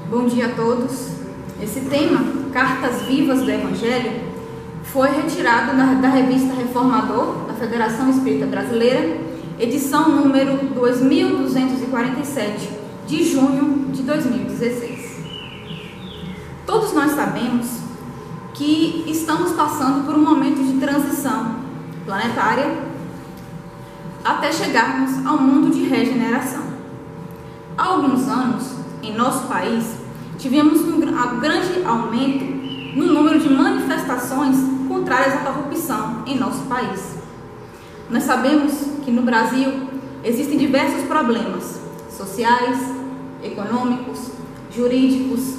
Bom dia a todos. Esse tema, Cartas Vivas do Evangelho, foi retirado da revista Reformador, da Federação Espírita Brasileira, edição número 2247, de junho de 2016. Todos nós sabemos que estamos passando por um momento de transição planetária até chegarmos ao mundo de regeneração. Há alguns anos, em nosso país, tivemos um grande aumento no número de manifestações contrárias à corrupção em nosso país. Nós sabemos que no Brasil existem diversos problemas sociais, econômicos, jurídicos,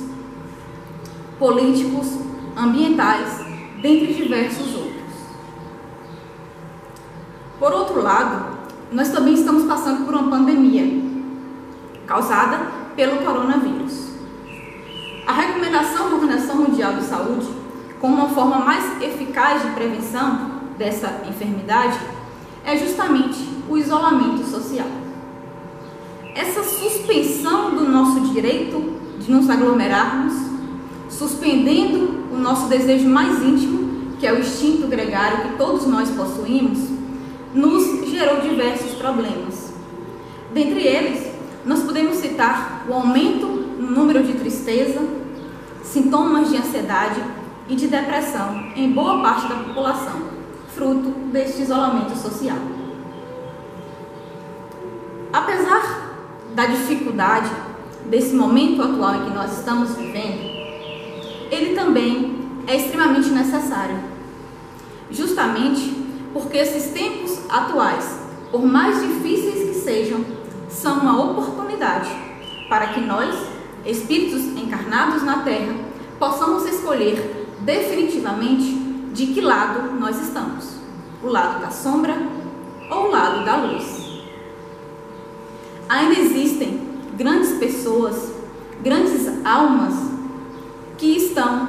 políticos, ambientais, dentre diversos outros. Por outro lado, nós também estamos passando por uma pandemia causada pelo coronavírus. A recomendação da Organização Mundial de Saúde, como uma forma mais eficaz de prevenção dessa enfermidade, é justamente o isolamento social. Essa suspensão do nosso direito de nos aglomerarmos, suspendendo o nosso desejo mais íntimo, que é o instinto gregário que todos nós possuímos, nos gerou diversos problemas. Dentre eles, nós podemos citar o aumento no número de tristeza, sintomas de ansiedade e de depressão em boa parte da população, fruto deste isolamento social. Apesar da dificuldade desse momento atual em que nós estamos vivendo, ele também é extremamente necessário, justamente porque esses tempos atuais, por mais difíceis que sejam, são uma oportunidade para que nós, espíritos encarnados na Terra, possamos escolher definitivamente de que lado nós estamos, o lado da sombra ou o lado da luz. Ainda existem grandes pessoas, grandes almas que estão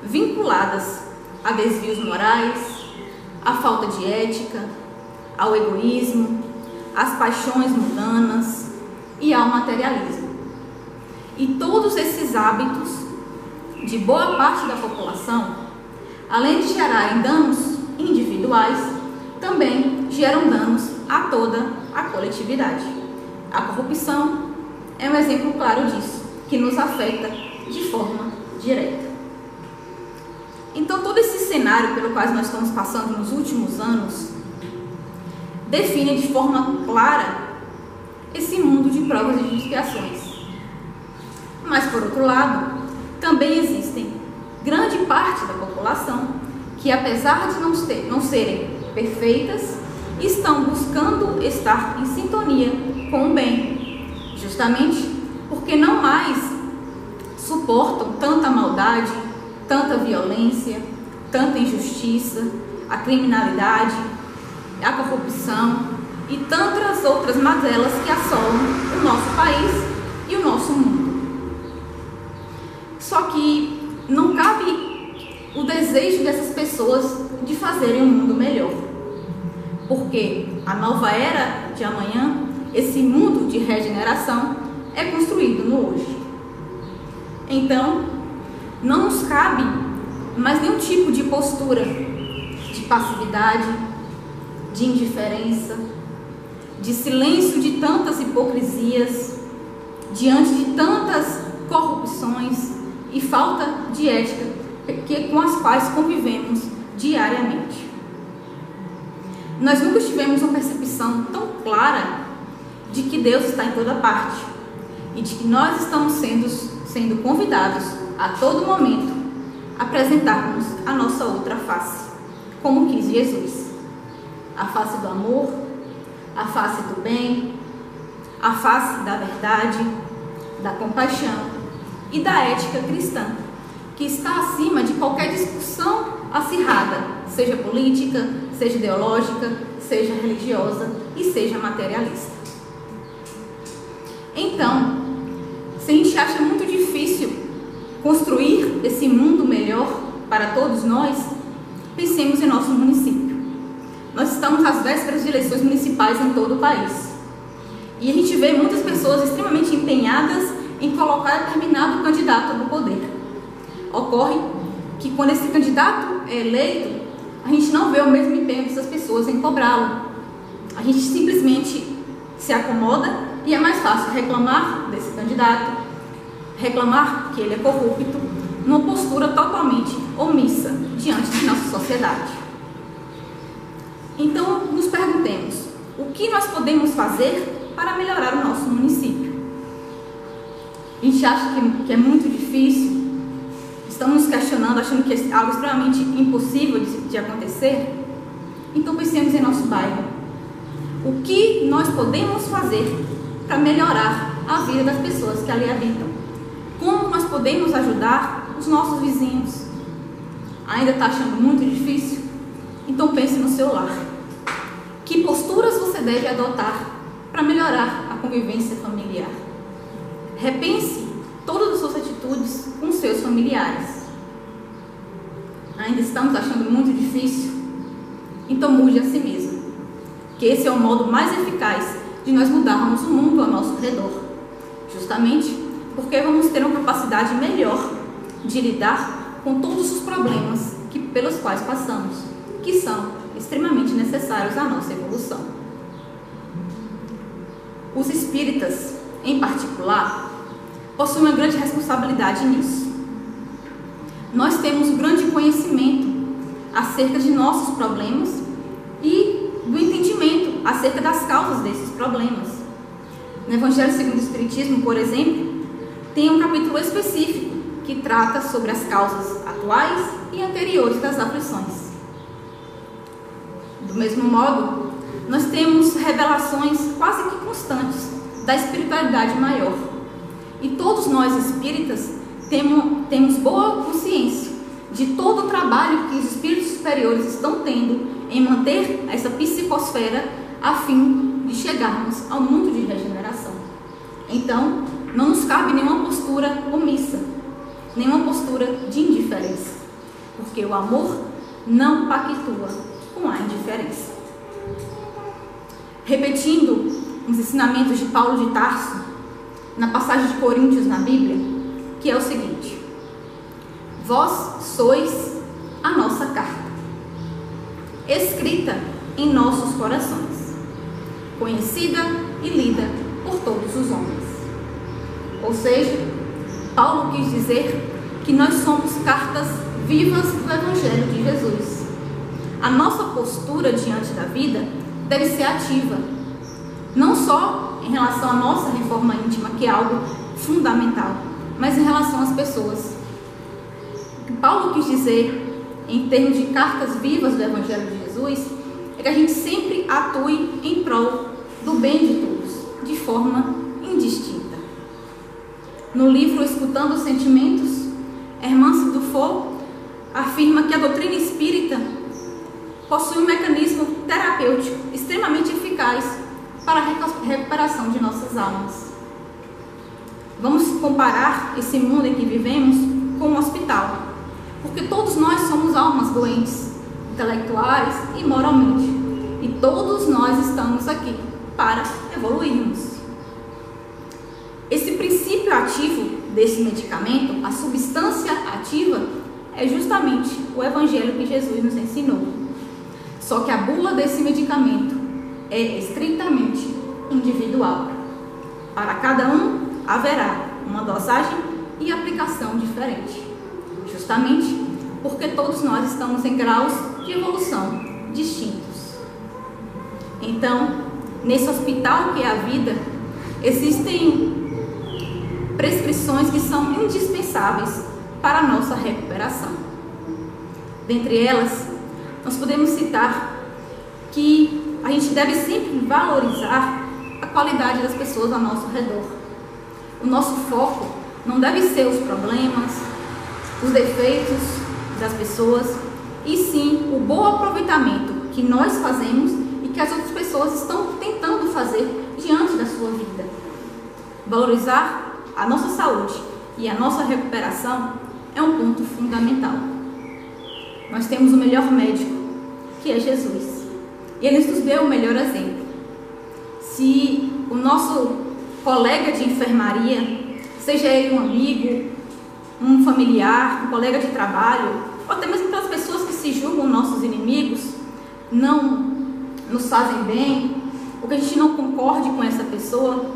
vinculadas a desvios morais, à falta de ética, ao egoísmo, às paixões mundanas e ao materialismo. E todos esses hábitos de boa parte da população, além de gerarem danos individuais, também geram danos a toda a coletividade. A corrupção é um exemplo claro disso, que nos afeta de forma direta. Então, todo esse cenário pelo qual nós estamos passando nos últimos anos define de forma clara esse mundo de provas e de expiações. Mas, por outro lado, também existem grande parte da população que, apesar de não serem perfeitas, estão buscando estar em sintonia com o bem, justamente porque não mais suportam tanta maldade, tanta violência, tanta injustiça, a criminalidade, a corrupção e tantas outras mazelas que assolam o nosso país e o nosso mundo. Só que não cabe o desejo dessas pessoas de fazerem um mundo melhor, porque a nova era de amanhã, esse mundo de regeneração, é construído no hoje. Então, não nos cabe mais nenhum tipo de postura de passividade, de indiferença, de silêncio de tantas hipocrisias, diante de tantas corrupções e falta de ética com as quais convivemos diariamente. Nós nunca tivemos uma percepção tão clara de que Deus está em toda parte e de que nós estamos sendo convidados a todo momento a apresentarmos a nossa outra face, como quis Jesus. A face do amor, a face do bem, a face da verdade, da compaixão e da ética cristã, que está acima de qualquer discussão acirrada, seja política, seja ideológica, seja religiosa e seja materialista. Então, se a gente acha muito difícil construir esse mundo melhor para todos nós, pensemos em nosso município. Nós estamos às vésperas de eleições municipais em todo o país. E a gente vê muitas pessoas extremamente empenhadas em colocar determinado candidato do poder. Ocorre que quando esse candidato é eleito, a gente não vê o mesmo empenho dessas pessoas em cobrá-lo. A gente simplesmente se acomoda e é mais fácil reclamar desse candidato, reclamar que ele é corrupto, numa postura totalmente omissa diante de nossa sociedade. Então, nos perguntemos, o que nós podemos fazer para melhorar o nosso município? A gente acha que é muito difícil, estamos nos questionando, achando que é algo extremamente impossível de acontecer. Então pensemos em nosso bairro. O que nós podemos fazer para melhorar a vida das pessoas que ali habitam? Como nós podemos ajudar os nossos vizinhos? Ainda está achando muito difícil? Então pense no seu lar. Que posturas você deve adotar para melhorar a convivência familiar? Repense todas as suas atitudes com seus familiares. Ainda estamos achando muito difícil? Então mude a si mesmo, que esse é o modo mais eficaz de nós mudarmos o mundo ao nosso redor, justamente porque vamos ter uma capacidade melhor de lidar com todos os problemas pelos quais passamos, que são extremamente necessários à nossa evolução. Os espíritas, em particular, possuem uma grande responsabilidade nisso. Nós temos um grande conhecimento acerca de nossos problemas e do entendimento acerca das causas desses problemas. No Evangelho segundo o Espiritismo, por exemplo, tem um capítulo específico que trata sobre as causas atuais e anteriores das aflições. Do mesmo modo, nós temos revelações quase que constantes da espiritualidade maior. E todos nós espíritas temos boa consciência de todo o trabalho que os espíritos superiores estão tendo em manter essa psicosfera a fim de chegarmos ao mundo de regeneração. Então, não nos cabe nenhuma postura omissa, nenhuma postura de indiferença, porque o amor não pactua com a indiferença. Repetindo os ensinamentos de Paulo de Tarso, na passagem de Coríntios na Bíblia, que é o seguinte: vós sois a nossa carta, escrita em nossos corações, conhecida e lida por todos os homens. Ou seja, Paulo quis dizer que nós somos cartas vivas do Evangelho de Jesus. A nossa postura diante da vida deve ser ativa, não só em relação à nossa reforma íntima, que é algo fundamental, mas em relação às pessoas. O que Paulo quis dizer, em termos de cartas vivas do Evangelho de Jesus, é que a gente sempre atue em prol do bem de todos, de forma indistinta. No livro Escutando os Sentimentos, Hermance Dufour afirma que a doutrina espírita possui um mecanismo terapêutico extremamente eficaz para a recuperação de nossas almas. Vamos comparar esse mundo em que vivemos com um hospital, porque todos nós somos almas doentes, intelectuais e moralmente, e todos nós estamos aqui para evoluirmos. Esse princípio ativo desse medicamento, a substância ativa, é justamente o Evangelho que Jesus nos ensinou. Só que a bula desse medicamento é estritamente individual. Para cada um haverá uma dosagem e aplicação diferente, justamente porque todos nós estamos em graus de evolução distintos. Então, nesse hospital que é a vida, existem prescrições que são indispensáveis para a nossa recuperação. Dentre elas, nós podemos citar que a gente deve sempre valorizar a qualidade das pessoas ao nosso redor. O nosso foco não deve ser os problemas, os defeitos das pessoas, e sim o bom aproveitamento que nós fazemos e que as outras pessoas estão tentando fazer diante da sua vida. Valorizar a nossa saúde e a nossa recuperação é um ponto fundamental. Nós temos o melhor médico, que é Jesus, e ele nos deu o melhor exemplo. Se o nosso colega de enfermaria, seja ele um amigo, um familiar, um colega de trabalho, ou até mesmo pelas pessoas que se julgam nossos inimigos, não nos fazem bem, ou que a gente não concorde com essa pessoa,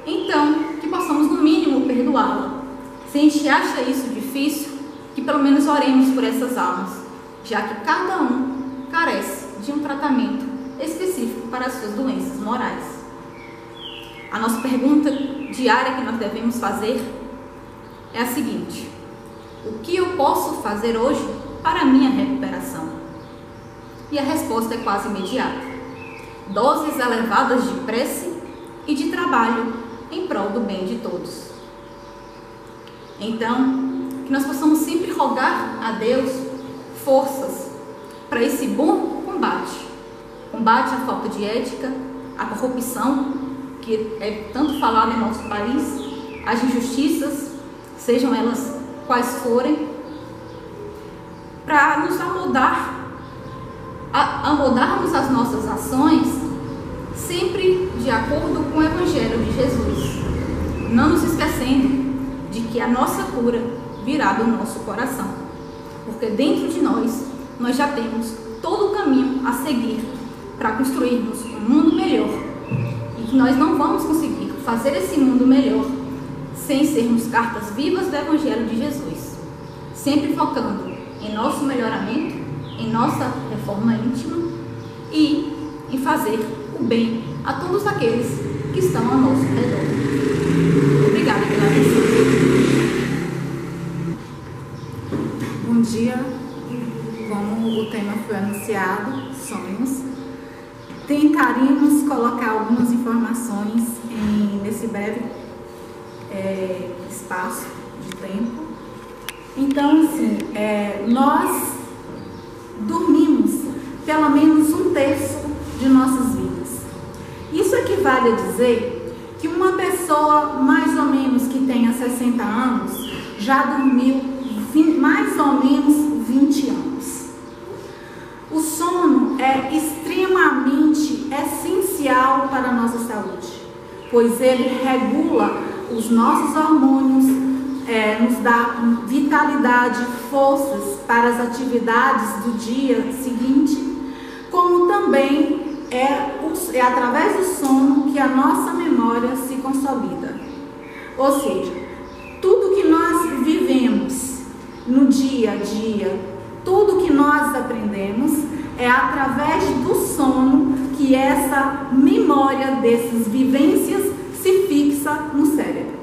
então que possamos no mínimo perdoá-la. Se a gente acha isso difícil, que pelo menos oremos por essas almas, já que cada um carece de um tratamento específico para as suas doenças morais. A nossa pergunta diária que nós devemos fazer é a seguinte: o que eu posso fazer hoje para a minha recuperação? E a resposta é quase imediata: doses elevadas de prece e de trabalho em prol do bem de todos. Então, que nós possamos sempre rogar a Deus forças para esse bom combate à falta de ética, à corrupção, que é tanto falada em nosso país, às injustiças, sejam elas quais forem, para nos amoldarmos as nossas ações sempre de acordo com o Evangelho de Jesus, não nos esquecendo de que a nossa cura virá do nosso coração, porque dentro de nós já temos todo o caminho a seguir para construirmos um mundo melhor, e que nós não vamos conseguir fazer esse mundo melhor sem sermos cartas vivas do Evangelho de Jesus, sempre focando em nosso melhoramento, em nossa reforma íntima e em fazer o bem a todos aqueles que estão ao nosso redor. Obrigada pela atenção. Bom dia. Como o tema foi anunciado, sonhos, tentaremos colocar algumas informações nesse breve espaço de tempo. Então, assim, nós dormimos pelo menos 1/3 de nossas vidas. Isso equivale a dizer que uma pessoa mais ou menos que tenha 60 anos já dormiu mais ou menos 20 anos. O sono é extremamente essencial para a nossa saúde, pois ele regula os nossos hormônios, nos dá vitalidade, forças para as atividades do dia seguinte, como também é através do sono que a nossa memória se consolida. Ou seja, tudo que nós vivemos no dia a dia, tudo que nós aprendemos é através do sono que essa memória dessas vivências se fixa no cérebro.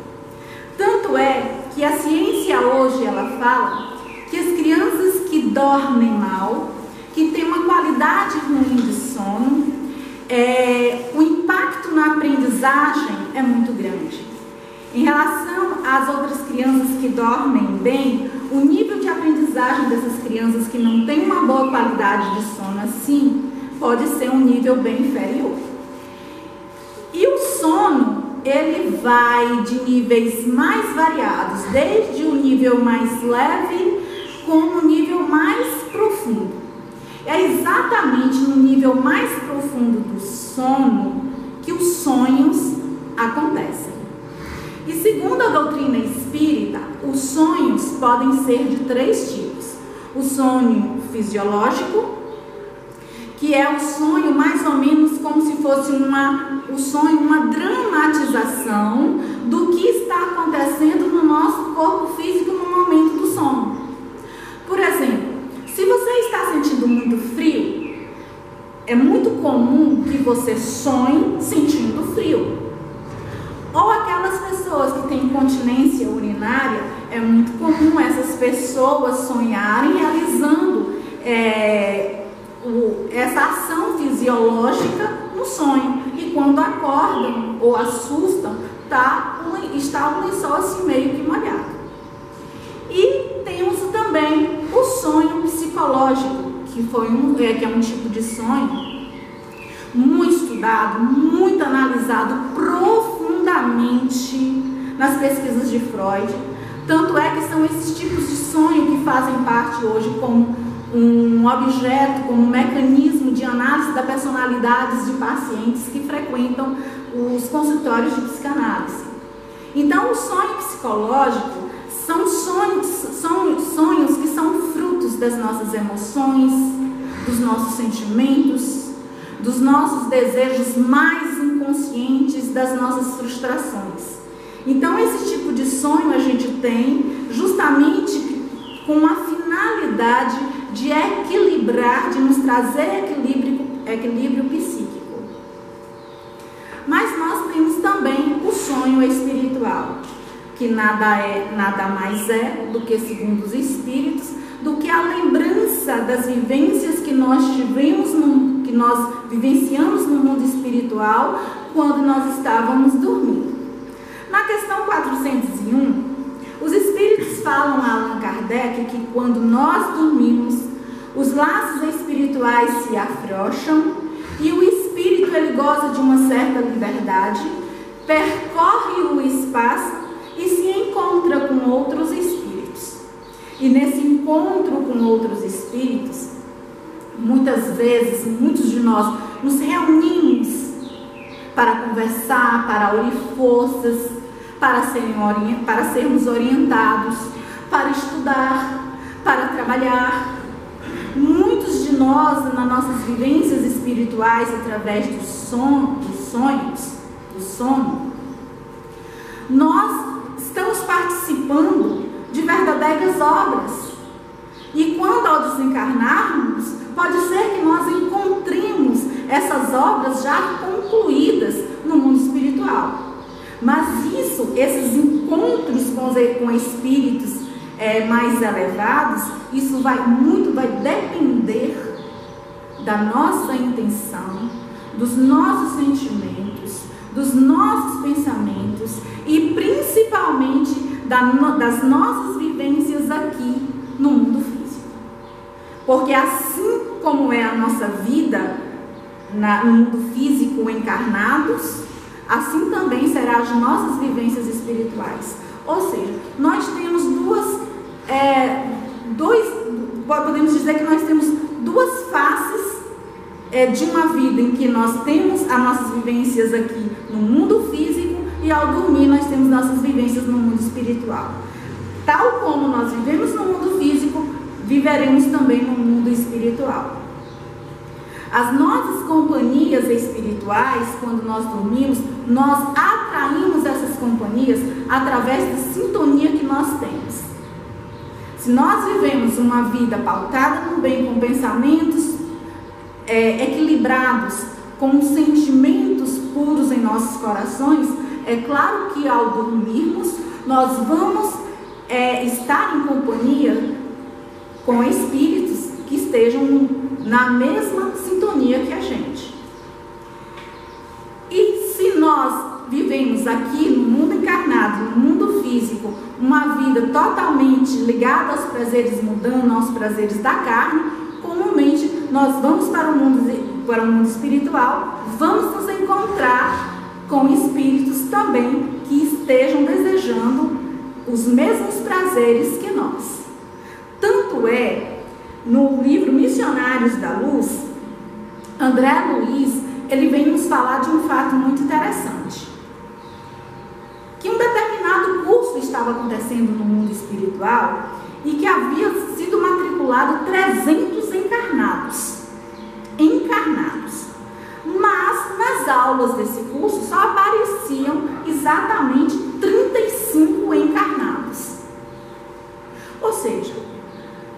Tanto é que a ciência hoje ela fala que as crianças que dormem mal, que têm uma qualidade ruim de sono, o impacto na aprendizagem é muito grande. Em relação às outras crianças que dormem bem, o nível de aprendizagem dessas crianças que não têm uma boa qualidade de sono assim, pode ser um nível bem inferior. E o sono, ele vai de níveis mais variados, desde o nível mais leve como o nível mais profundo. É exatamente no nível mais profundo do sono que os sonhos acontecem. E segundo a doutrina espírita, os sonhos podem ser de 3 tipos. O sonho fisiológico, que é o sonho mais ou menos como se fosse uma dramatização do que está acontecendo no nosso corpo físico no momento do sono. Por exemplo, se você está sentindo muito frio, é muito comum que você sonhe sentindo frio. Ou aquelas pessoas que têm incontinência urinária, é muito comum essas pessoas sonharem realizando essa ação fisiológica no sonho. E quando acordam ou assustam, está o lençol assim meio que molhado. E temos também o sonho psicológico, que é um tipo de sonho muito estudado, muito analisado profundamente nas pesquisas de Freud. Tanto é que são esses tipos de sonho que fazem parte hoje como um objeto, como um mecanismo de análise da personalidade de pacientes que frequentam os consultórios de psicanálise. Então, o sonho psicológico são sonhos que são frutos das nossas emoções, dos nossos sentimentos, dos nossos desejos mais inconscientes, das nossas frustrações. Então, esse tipo de sonho a gente tem justamente com a finalidade de equilibrar, de nos trazer equilíbrio psíquico. Mas nós temos também o sonho espiritual, que nada mais é do que, segundo os espíritos, do que a lembrança das vivências que nós que nós vivenciamos no mundo espiritual quando nós estávamos dormindo. Na questão 401, os espíritos falam a Allan Kardec que quando nós dormimos, os laços espirituais se afrouxam e o espírito ele goza de uma certa liberdade, percorre o espaço e se encontra com outros espíritos. E nesse encontro com outros espíritos, muitas vezes, muitos de nós nos reunimos para conversar, para unir forças, para sermos orientados, para estudar, para trabalhar. Muitos de nós, nas nossas vivências espirituais, através do sono, nós estamos participando de verdadeiras obras. E quando ao desencarnarmos, pode ser que nós encontremos essas obras já concluídas no mundo espiritual. Mas esses encontros com espíritos mais elevados, isso vai depender da nossa intenção, dos nossos sentimentos, dos nossos pensamentos e principalmente das nossas vivências aqui no mundo físico. Porque assim como é a nossa vida no mundo físico encarnados, assim também serão as nossas vivências espirituais. Ou seja, nós temos podemos dizer que nós temos duas faces de uma vida em que nós temos as nossas vivências aqui no mundo físico e ao dormir nós temos nossas vivências no mundo espiritual. Tal como nós vivemos no mundo físico, viveremos também no mundo espiritual. As nossas companhias espirituais, quando nós dormimos, nós atraímos essas companhias através da sintonia que nós temos. Se nós vivemos uma vida pautada no bem, com pensamentos equilibrados, com sentimentos puros em nossos corações, é claro que ao dormirmos, nós vamos estar em companhia com espíritos que estejam na mesma sintonia que a gente. E se nós vivemos aqui no mundo encarnado, no mundo físico, uma vida totalmente ligada aos prazeres mundanos, aos prazeres da carne, comumente nós vamos para o mundo espiritual, vamos nos encontrar com espíritos também que estejam desejando os mesmos prazeres que nós. Tanto é, no livro Missionários da Luz, André Luiz, ele vem nos falar de um fato muito interessante. Que um determinado curso estava acontecendo no mundo espiritual e que havia sido matriculado 300 encarnados. Mas nas aulas desse curso só apareciam exatamente 35 encarnados. Ou seja,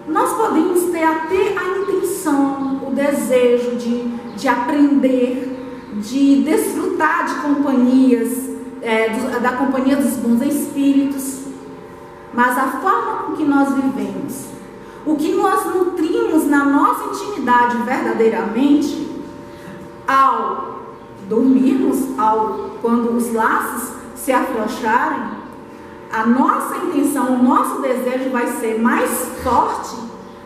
nós podemos ter até a intenção, o desejo de aprender, de desfrutar de companhias, da companhia dos bons espíritos, mas a forma com que nós vivemos, o que nós nutrimos na nossa intimidade verdadeiramente, ao dormirmos, quando os laços se afrouxarem, a nossa intenção, o nosso desejo vai ser mais forte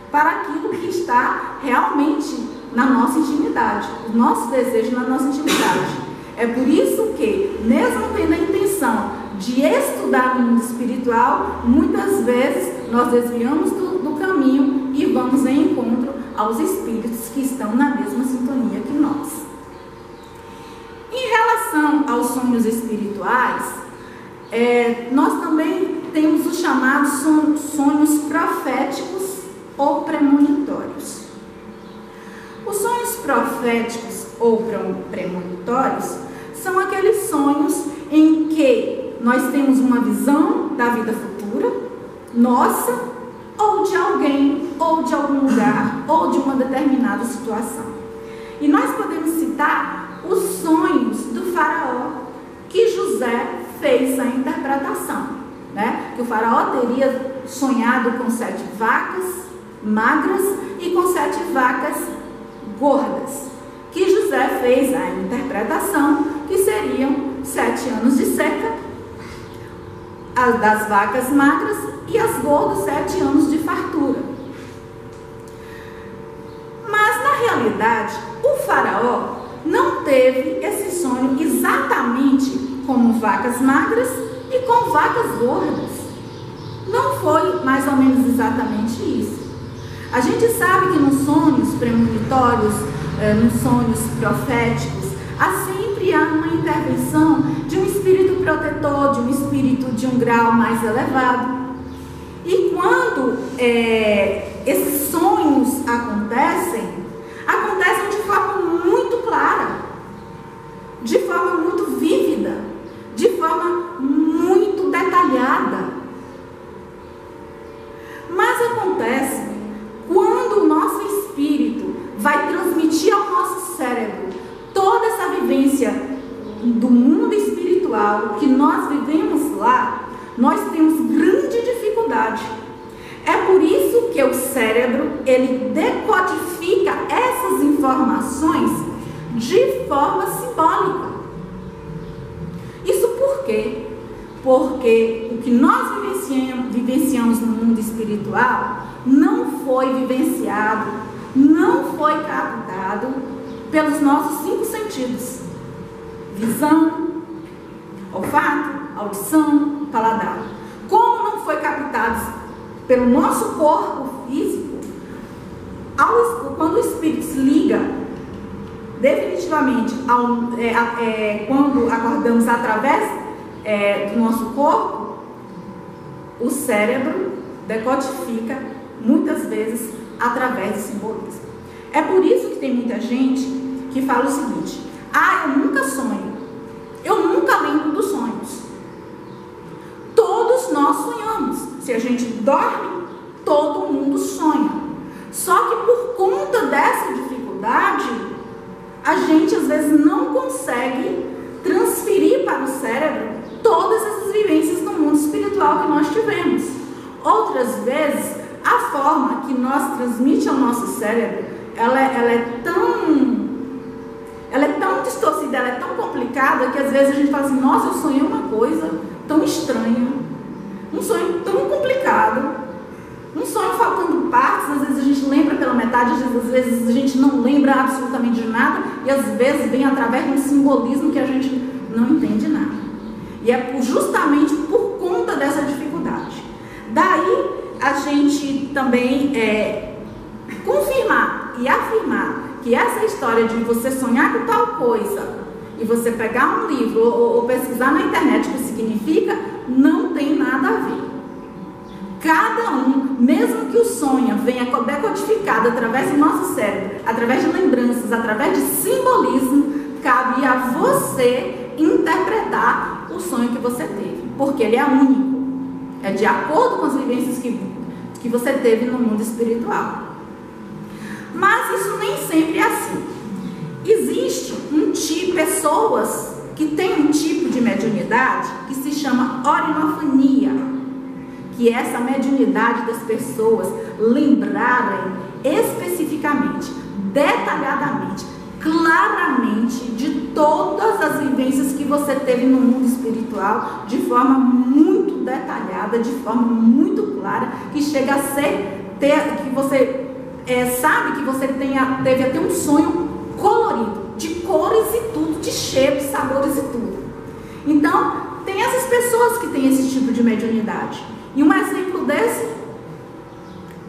para aquilo que está realmente na nossa intimidade, o nosso desejo na nossa intimidade. É por isso que, mesmo tendo a intenção de estudar no mundo espiritual, muitas vezes nós desviamos do caminho e vamos em encontro aos espíritos que estão na mesma sintonia que nós. Em relação aos sonhos espirituais, nós também temos chamados sonhos proféticos ou premonitórios. Os sonhos proféticos ou premonitórios são aqueles sonhos em que nós temos uma visão da vida futura, nossa, ou de alguém, ou de algum lugar, ou de uma determinada situação. E nós podemos citar os sonhos do faraó, que José fez a interpretação, né? Que o faraó teria sonhado com 7 vacas magras e com 7 vacas gordas, que José fez a interpretação que seriam 7 anos de seca as das vacas magras e as gordas 7 anos de fartura. Mas na realidade o faraó não teve esse sonho exatamente como vacas magras e com vacas gordas. Não foi mais ou menos exatamente isso. A gente sabe que nos sonhos premonitórios, nos sonhos proféticos, sempre há uma intervenção de um espírito protetor, de um espírito de um grau mais elevado. E quando esses sonhos acontecem de forma muito clara, de forma muito vívida, de forma muito detalhada. Mas acontece quando o nosso espírito vai transmitir ao nosso cérebro toda essa vivência do mundo espiritual que nós vivemos lá, nós temos grande dificuldade. É por isso que o cérebro, ele decodifica essas informações de forma simbólica. Isso por quê? Porque o que nós vivenciamos no mundo espiritual não foi vivenciado, não foi captado pelos nossos 5 sentidos: visão, olfato, audição, paladar. Como não foi captado pelo nosso corpo físico, quando o espírito se liga definitivamente quando acordamos através do nosso corpo, o cérebro decodifica muitas vezes através do simbolismo. É por isso que tem muita gente que fala o seguinte: eu nunca sonho, eu nunca lembro dos sonhos. Todos nós sonhamos. Se a gente dorme, todo mundo sonha. Só que por conta dessa dificuldade, a gente às vezes não consegue transferir para o cérebro todas essas vivências no mundo espiritual que nós tivemos. Outras vezes, a forma que nós transmite ao nosso cérebro, ela é tão distorcida, ela é tão complicada, que às vezes a gente fala assim: nossa, eu sonhei uma coisa tão estranha, um sonho tão complicado, um sonho faltando partes. Às vezes a gente lembra pela metade, às vezes a gente não lembra absolutamente de nada, e às vezes vem através de um simbolismo que a gente não entende nada. E é justamente por conta dessa dificuldade. Daí a gente também confirmar e afirmar que essa história de você sonhar com tal coisa e você pegar um livro ou pesquisar na internet o que significa, não tem nada a ver. Cada um, mesmo que o sonho venha decodificado através do nosso cérebro, através de lembranças, através de simbolismo, cabe a você interpretar o sonho que você teve, porque ele é único, é de acordo com as vivências que você teve no mundo espiritual. Mas isso nem sempre é assim. Existe pessoas que têm um tipo de mediunidade que se chama orinofania, que é essa mediunidade das pessoas lembrarem especificamente, detalhadamente, claramente de todas as vivências que você teve no mundo espiritual, de forma muito detalhada, de forma muito clara, que chega a ser que você sabe que você teve até um sonho colorido, de cores e tudo, de cheiros, sabores e tudo. Então, tem essas pessoas que têm esse tipo de mediunidade. E um exemplo desse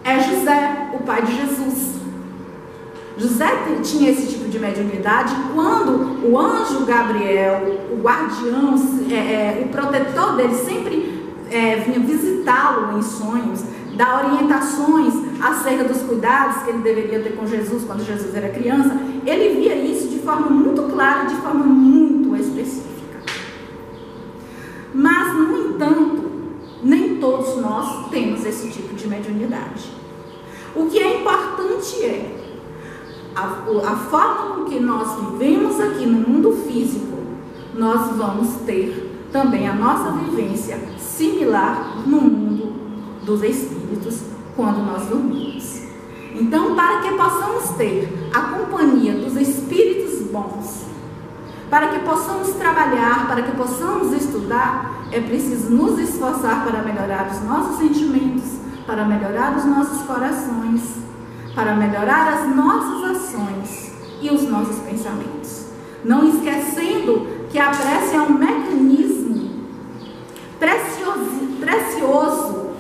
é José, o pai de Jesus. José tinha esse tipo de mediunidade quando o anjo Gabriel, o guardião, o protetor dele, sempre vinha visitá-lo em sonhos, dar orientações acerca dos cuidados que ele deveria ter com Jesus quando Jesus era criança, ele via isso de forma muito clara, de forma muito específica. Mas, no entanto, nem todos nós temos esse tipo de mediunidade. O que é importante é a forma com que nós vivemos aqui no mundo físico, nós vamos ter também a nossa vivência similar no mundo dos espíritos quando nós dormimos. Então, para que possamos ter a companhia dos espíritos bons, para que possamos trabalhar, para que possamos estudar, é preciso nos esforçar para melhorar os nossos sentimentos, para melhorar os nossos corações, para melhorar as nossas ações e os nossos pensamentos. Não esquecendo que a prece é um mecanismo precioso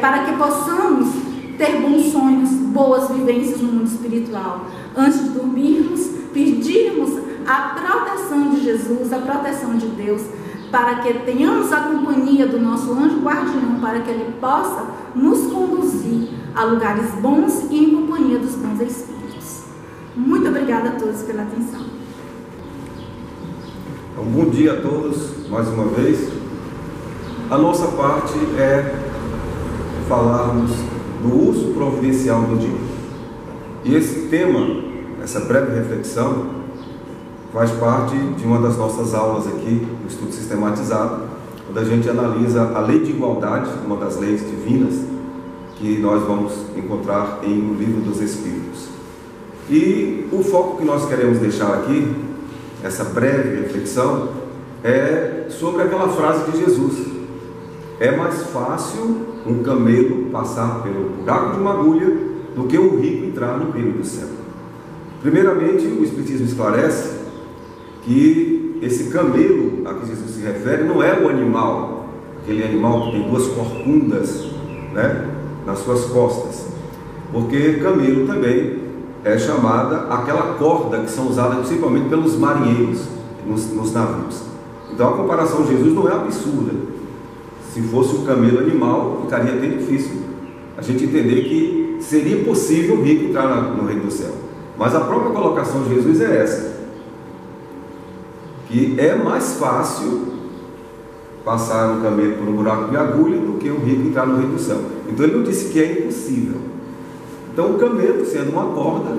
para que possamos ter bons sonhos, boas vivências no mundo espiritual. Antes de dormirmos, pedirmos a proteção de Jesus, a proteção de Deus, para que tenhamos a companhia do nosso anjo guardião, para que ele possa nos conduzir a lugares bons e em companhia dos bons espíritos. Muito obrigada a todos pela atenção. Um bom dia a todos, mais uma vez. A nossa parte é falarmos do uso providencial do dinheiro. E esse tema, essa breve reflexão, faz parte de uma das nossas aulas aqui, do estudo sistematizado, onde a gente analisa a lei de igualdade, uma das leis divinas, que nós vamos encontrar em O Livro dos Espíritos. E o foco que nós queremos deixar aqui, essa breve reflexão, é sobre aquela frase de Jesus: é mais fácil um camelo passar pelo buraco de uma agulha do que um rico entrar no reino do céu. Primeiramente, o Espiritismo esclarece que esse camelo a que Jesus se refere não é o animal, aquele animal que tem duas corcundas, né, nas suas costas, porque camelo também é chamada aquela corda que são usadas principalmente pelos marinheiros nos navios. Então a comparação de Jesus não é absurda. Se fosse um camelo animal, ficaria até difícil a gente entender que seria possível o rico entrar no reino do céu. Mas a própria colocação de Jesus é essa, que é mais fácil passar um camelo por um buraco de agulha do que um rico entrar no reino do céu. Então ele não disse que é impossível. Então o camelo, sendo uma corda,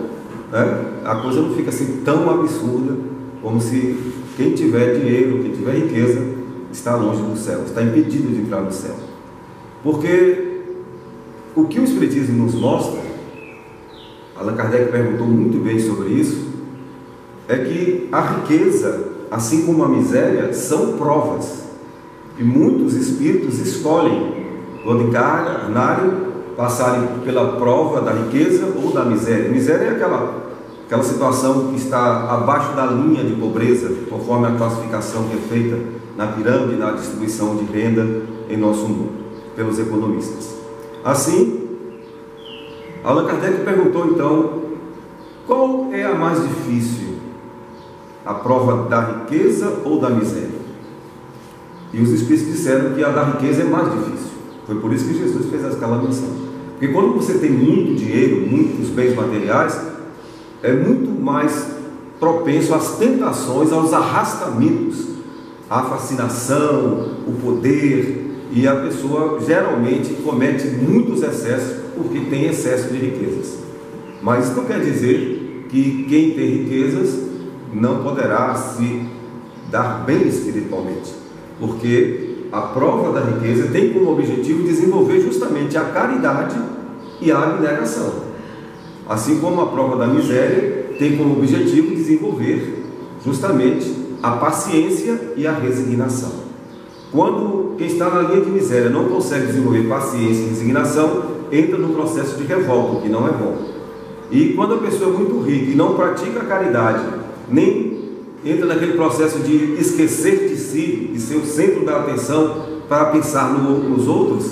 né, a coisa não fica assim tão absurda como se quem tiver dinheiro, quem tiver riqueza, está longe do céu, está impedido de entrar no céu. Porque o que o Espiritismo nos mostra, Allan Kardec perguntou muito bem sobre isso, é que a riqueza, assim como a miséria, são provas. E muitos espíritos escolhem, quando encarnarem, passarem pela prova da riqueza ou da miséria. Miséria é aquela situação que está abaixo da linha de pobreza, conforme a classificação que é feita na pirâmide, na distribuição de renda em nosso mundo, pelos economistas. Assim, Allan Kardec perguntou então, qual é a mais difícil? A prova da riqueza ou da miséria? E os espíritos disseram que a da riqueza é mais difícil. Foi por isso que Jesus fez aquela menção. Porque quando você tem muito dinheiro, muitos bens materiais, é muito mais propenso às tentações, aos arrastamentos, à fascinação, o poder, e a pessoa geralmente comete muitos excessos porque tem excesso de riquezas. Mas isso não quer dizer que quem tem riquezas não poderá se dar bem espiritualmente, porque a prova da riqueza tem como objetivo desenvolver justamente a caridade e a abnegação, assim como a prova da miséria tem como objetivo desenvolver justamente a paciência e a resignação. Quando quem está na linha de miséria não consegue desenvolver paciência e resignação, entra no processo de revolta, o que não é bom. E quando a pessoa é muito rica e não pratica a caridade, nem entra naquele processo de esquecer de si, de ser o centro da atenção para pensar nos outros,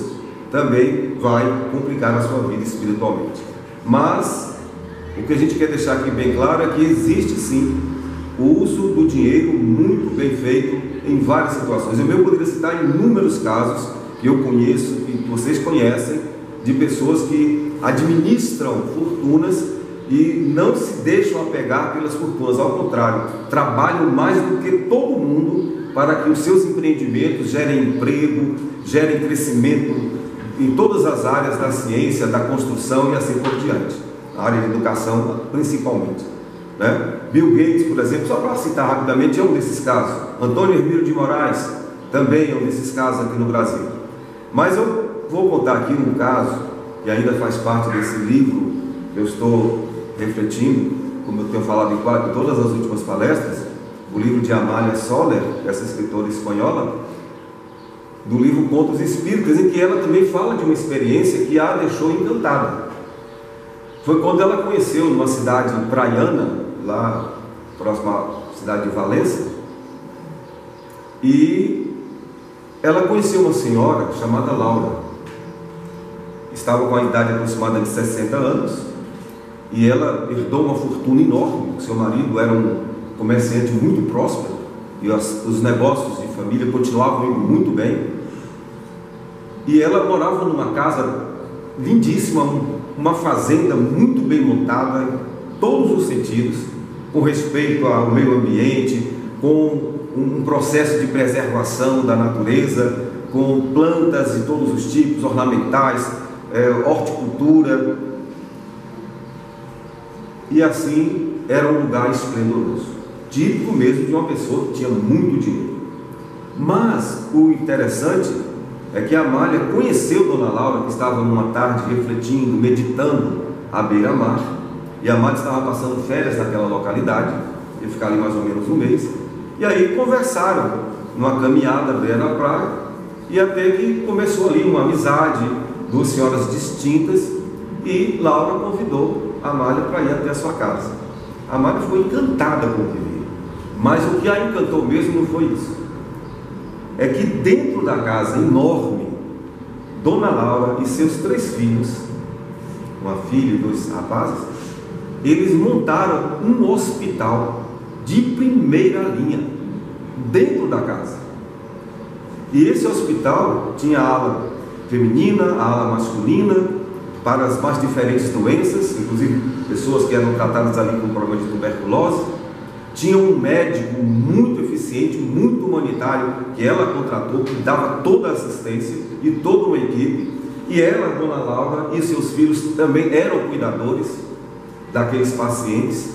também vai complicar a sua vida espiritualmente. Mas o que a gente quer deixar aqui bem claro é que existe sim o uso do dinheiro muito bem feito em várias situações. Eu mesmo poderia citar inúmeros casos que eu conheço, que vocês conhecem, de pessoas que administram fortunas e não se deixam apegar pelas fortunas, ao contrário, trabalham mais do que todo mundo para que os seus empreendimentos gerem emprego, gerem crescimento em todas as áreas da ciência, da construção e assim por diante, na área de educação principalmente, né? Bill Gates, por exemplo, só para citar rapidamente, é um desses casos. Antônio Hermílio de Moraes também é um desses casos aqui no Brasil. Mas eu vou contar aqui um caso que ainda faz parte desse livro que eu estou refletindo, como eu tenho falado em todas as últimas palestras, o livro de Amália Soler, essa escritora espanhola, do livro Contos Espíritas, em que ela também fala de uma experiência que a deixou encantada. Foi quando ela conheceu numa cidade praiana, lá próxima à cidade de Valença, e ela conheceu uma senhora chamada Laura. Estava com a idade aproximada de 60 anos, e ela herdou uma fortuna enorme. Seu marido era um comerciante muito próspero, e os negócios de família continuavam indo muito bem, e ela morava numa casa lindíssima, uma fazenda muito bem montada em todos os sentidos, com respeito ao meio ambiente, com um processo de preservação da natureza, com plantas de todos os tipos, ornamentais, horticultura, e assim era um lugar esplendoroso, típico mesmo de uma pessoa que tinha muito dinheiro. Mas o interessante é que a Amália conheceu Dona Laura, que estava numa tarde refletindo, meditando à beira-mar, e a Amália estava passando férias naquela localidade, ia ficar ali mais ou menos um mês, e aí conversaram numa caminhada à beira da praia, e até que começou ali uma amizade, duas senhoras distintas, e Laura convidou a Amália para ir até a sua casa. A Amália ficou encantada com o que viu, mas o que a encantou mesmo não foi isso. É que dentro da casa enorme, Dona Laura e seus 3 filhos, uma filha e 2 rapazes, eles montaram um hospital de primeira linha dentro da casa. E esse hospital tinha a ala feminina, a ala masculina, para as mais diferentes doenças, inclusive pessoas que eram tratadas ali com problema de tuberculose. Tinha um médico muito eficiente, muito humanitário, que ela contratou, que dava toda a assistência e toda uma equipe. E ela, Dona Laura, e seus filhos também eram cuidadores daqueles pacientes.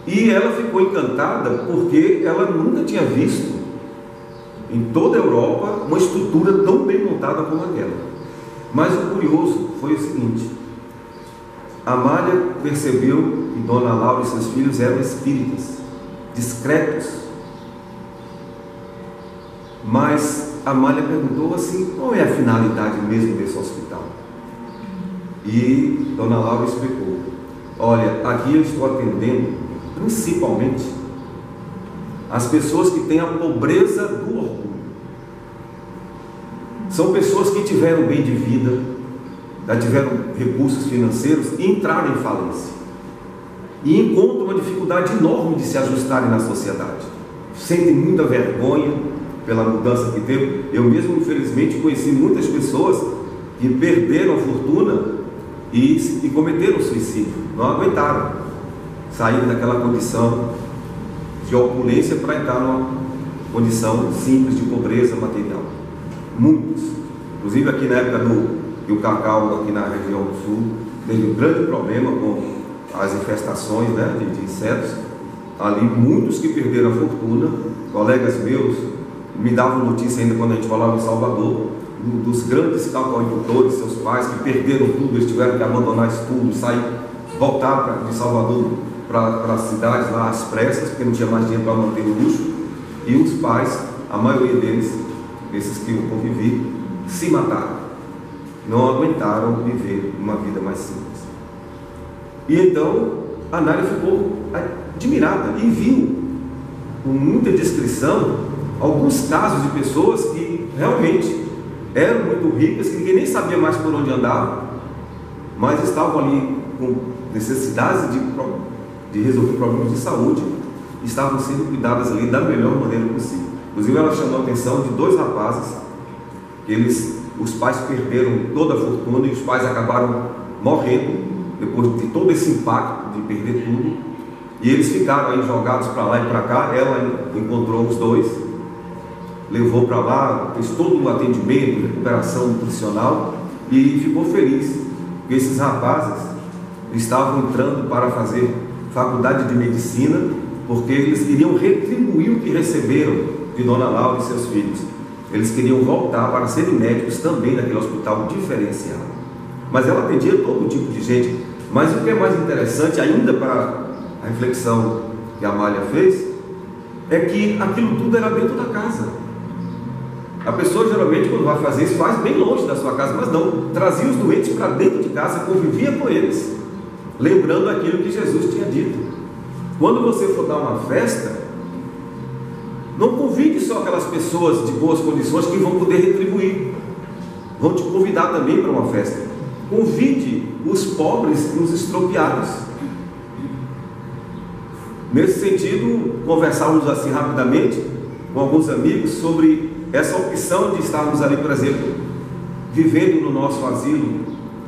E ela ficou encantada porque ela nunca tinha visto em toda a Europa uma estrutura tão bem montada como aquela. Mas o curioso foi o seguinte: Amália percebeu que Dona Laura e seus filhos eram espíritas, discretos. Mas Amália perguntou assim: qual é a finalidade mesmo desse hospital? E Dona Laura explicou: olha, aqui eu estou atendendo principalmente as pessoas que têm a pobreza do orgulho. São pessoas que tiveram bem de vida, já tiveram recursos financeiros e entraram em falência, e encontram uma dificuldade enorme de se ajustarem na sociedade, sentem muita vergonha pela mudança que teve. Eu mesmo, infelizmente, conheci muitas pessoas que perderam a fortuna e cometeram suicídio, não aguentaram sair daquela condição de opulência para entrar numa condição simples de pobreza material. Muitos, inclusive aqui na época que o cacau aqui na região do sul teve um grande problema com as infestações, né, de insetos. Ali muitos que perderam a fortuna, colegas meus me davam notícia ainda quando a gente falava em Salvador, dos grandes cacauicultores, seus pais que perderam tudo, eles tiveram que abandonar isso tudo, sair, voltar de Salvador para as cidades lá às pressas, porque não tinha mais dinheiro para manter o luxo. E os pais, a maioria deles, esses que eu convivi, se mataram, não aguentaram viver uma vida mais simples. E então a Nália ficou admirada e viu com muita descrição alguns casos de pessoas que realmente eram muito ricas, que ninguém nem sabia mais por onde andavam, mas estavam ali com necessidades de resolver problemas de saúde, estavam sendo cuidadas ali da melhor maneira possível. Inclusive ela chamou a atenção de 2 rapazes, que os pais perderam toda a fortuna e os pais acabaram morrendo depois de todo esse impacto de perder tudo, e eles ficaram aí jogados para lá e para cá. Ela encontrou os 2, levou para lá, fez todo o atendimento, recuperação nutricional, e ficou feliz, porque esses rapazes estavam entrando para fazer faculdade de medicina, porque eles queriam retribuir o que receberam de Dona Laura e seus filhos. Eles queriam voltar para serem médicos também naquele hospital diferenciado. Mas ela atendia todo tipo de gente. Mas o que é mais interessante, ainda para a reflexão que a Amália fez, é que aquilo tudo era dentro da casa. A pessoa geralmente, quando vai fazer isso, faz bem longe da sua casa, mas não, trazia os doentes para dentro de casa, convivia com eles, lembrando aquilo que Jesus tinha dito. Quando você for dar uma festa, não convide só aquelas pessoas de boas condições que vão poder retribuir, vão te convidar também para uma festa. Convide os pobres e os estropiados. Nesse sentido, conversávamos assim rapidamente com alguns amigos sobre essa opção de estarmos ali, por exemplo, vivendo no nosso asilo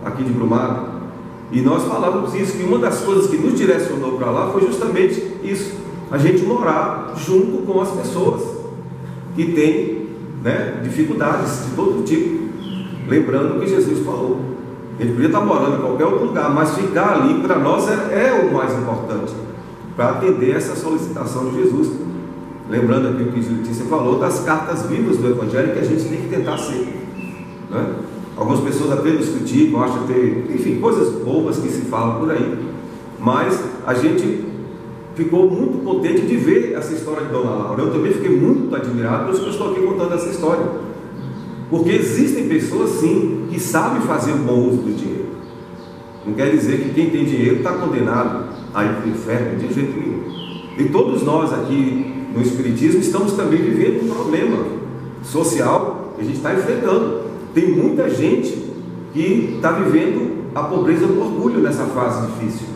aqui de Brumado. E nós falávamos isso, que uma das coisas que nos direcionou para lá foi justamente isso, a gente morar junto com as pessoas que têm, né, dificuldades de todo tipo, lembrando o que Jesus falou. A gente podia estar morando em qualquer outro lugar, mas ficar ali para nós é o mais importante, para atender essa solicitação de Jesus. Lembrando aqui o que Letícia falou das cartas vivas do Evangelho, que a gente tem que tentar ser, né? Algumas pessoas até nos criticam, acham ter, enfim, coisas bobas que se falam por aí, mas a gente ficou muito contente de ver essa história de Dona Laura. Eu também fiquei muito admirado, por isso que eu estou aqui contando essa história, porque existem pessoas sim que sabem fazer um bom uso do dinheiro. Não quer dizer que quem tem dinheiro está condenado a ir para o inferno, de jeito nenhum. E todos nós aqui no Espiritismo estamos também vivendo um problema social que a gente está enfrentando. Tem muita gente que está vivendo a pobreza do orgulho nessa fase difícil.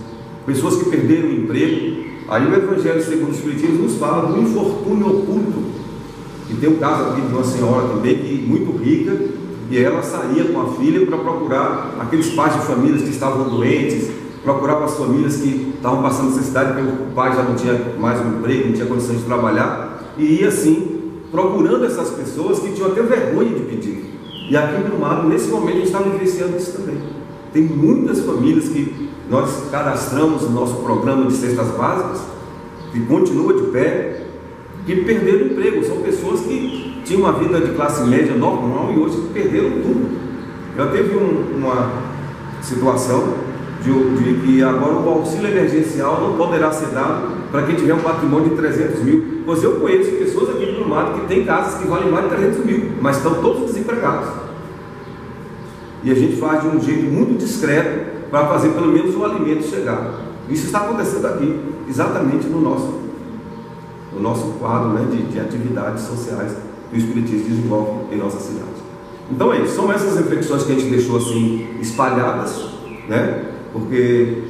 Pessoas que perderam o emprego. Aí o Evangelho segundo o Espiritismo nos fala do infortúnio oculto. E tem um caso aqui de uma senhora também, que muito rica, e ela saía com a filha para procurar aqueles pais de famílias que estavam doentes, procurava as famílias que estavam passando necessidade, porque o pai já não tinha mais um emprego, não tinha condições de trabalhar, e ia assim, procurando essas pessoas que tinham até vergonha de pedir. E aqui em Brumado, nesse momento, a gente está vivenciando isso também. Tem muitas famílias que nós cadastramos no nosso programa de cestas básicas, que continua de pé, que perderam o emprego. São pessoas que tinham uma vida de classe média normal e hoje perderam tudo. Já teve uma situação de que agora o auxílio emergencial não poderá ser dado para quem tiver um patrimônio de 300 mil. Pois eu conheço pessoas aqui no Brumado que têm casas que valem mais de 300 mil, mas estão todos desempregados. E a gente faz de um jeito muito discreto para fazer pelo menos o alimento chegar. Isso está acontecendo aqui, exatamente no nosso quadro, né, de atividades sociais que o Espiritismo desenvolve em nossa cidade. Então é isso, são essas reflexões que a gente deixou assim espalhadas, né? Porque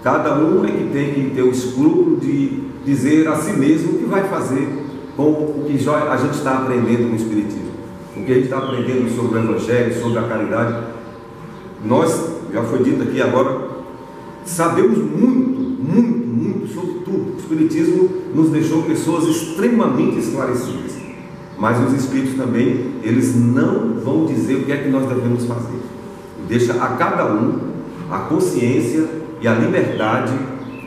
cada um é que tem que ter o escrúpulo de dizer a si mesmo o que vai fazer com o que a gente está aprendendo no Espiritismo, o que a gente está aprendendo sobre o Evangelho, sobre a caridade. Nós, já foi dito aqui agora, sabemos muito sobre tudo. O Espiritismo nos deixou pessoas extremamente esclarecidas, mas os Espíritos também, eles não vão dizer o que é que nós devemos fazer. Deixa a cada um a consciência e a liberdade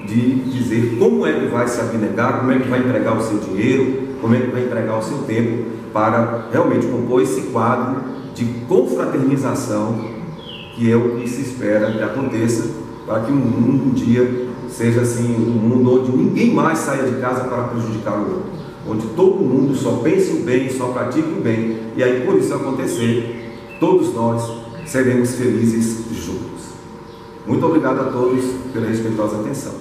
de dizer como é que vai se abnegar, como é que vai entregar o seu dinheiro, como é que vai entregar o seu tempo, para realmente compor esse quadro de confraternização, que é o que se espera que aconteça, para que o mundo um dia seja assim, um mundo onde ninguém mais saia de casa para prejudicar o outro, onde todo mundo só pense o bem, só pratique o bem, e aí, por isso acontecer, todos nós seremos felizes juntos. Muito obrigado a todos pela respeitosa atenção.